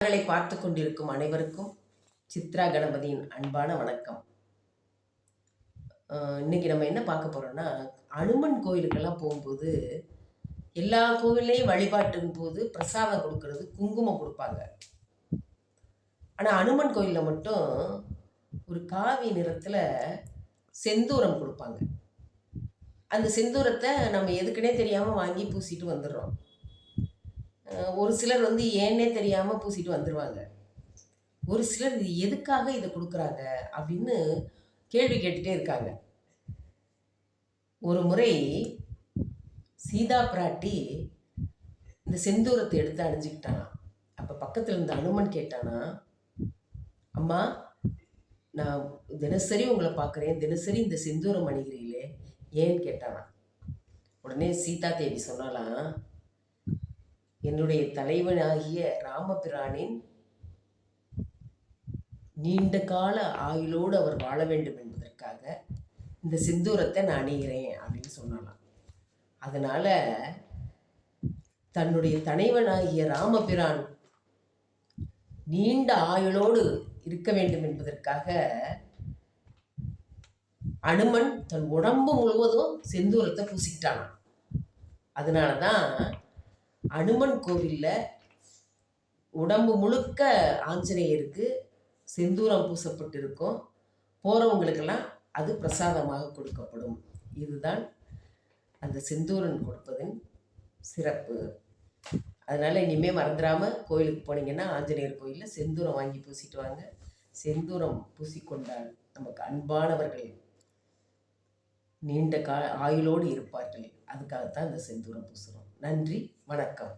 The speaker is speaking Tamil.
பார்த்து கொண்டிருக்கும் அனைவருக்கும் சித்ரா கணபதியின் அன்பான வணக்கம். இன்னைக்கு நம்ம என்ன பார்க்க போறோம்னா, அனுமன் கோயிலுக்கெல்லாம் போகும்போது எல்லா கோவில்லையும் வழிபாட்டின் போது பிரசாதம் கொடுக்கறது குங்குமம் கொடுப்பாங்க. ஆனால் அனுமன் கோயிலில் மட்டும் ஒரு காவி நிறத்தில் செந்தூரம் கொடுப்பாங்க. அந்த செந்தூரத்தை நம்ம எதுக்குன்னே தெரியாமல் வாங்கி பூசிட்டு வந்துடுறோம். ஒரு சிலர் ஏன்னே தெரியாமல் பூசிட்டு வந்துடுவாங்க. ஒரு சிலர் இது எதுக்காக இதை கொடுக்குறாங்க அப்படின்னு கேள்வி கேட்டுகிட்டே இருக்காங்க. ஒரு முறை சீதா பிராட்டி இந்த செந்தூரத்தை எடுத்து அணிஞ்சுக்கிட்டானா. அப்போ பக்கத்தில் இருந்த அனுமன் கேட்டானா, அம்மா, நான் தினசரி உங்களை பார்க்குறேன், தினசரி இந்த செந்தூரம் அணிகிறீங்களே, ஏன்னு கேட்டானா. உடனே சீதா தேவி சொன்னாலாம், என்னுடைய தலைவனாகிய ராமபிரானின் நீண்ட கால ஆயுளோடு அவர் வாழ வேண்டும் என்பதற்காக இந்த செந்தூரத்தை நான் அணிகிறேன் அப்படின்னு சொன்னாலாம். அதனால தன்னுடைய தலைவனாகிய ராமபிரான் நீண்ட ஆயுளோடு இருக்க வேண்டும் என்பதற்காக அனுமன் தன் உடம்பு முழுவதும் செந்தூரத்தை பூசிக்கிட்டானான். அதனால தான் அனுமன் கோவிலில் உடம்பு முழுக்க ஆஞ்சநேயருக்கு செந்தூரம் பூசப்பட்டிருக்கும். போகிறவங்களுக்கெல்லாம் அது பிரசாதமாக கொடுக்கப்படும். இதுதான் அந்த செந்தூரன் கொடுப்பதின் சிறப்பு. அதனால் இனிமேல் மறந்துடாமல் கோயிலுக்கு போனீங்கன்னா ஆஞ்சநேயர் கோயிலில் செந்தூரம் வாங்கி பூசிட்டு வாங்க. செந்தூரம் பூசிக்கொண்டால் நமக்கு அன்பானவர்கள் நீண்ட ஆயுளோடு இருப்பார்கள். அதுக்காகத்தான் இந்த செந்தூரம் பூசுகிறோம். நன்றி, வணக்கம்.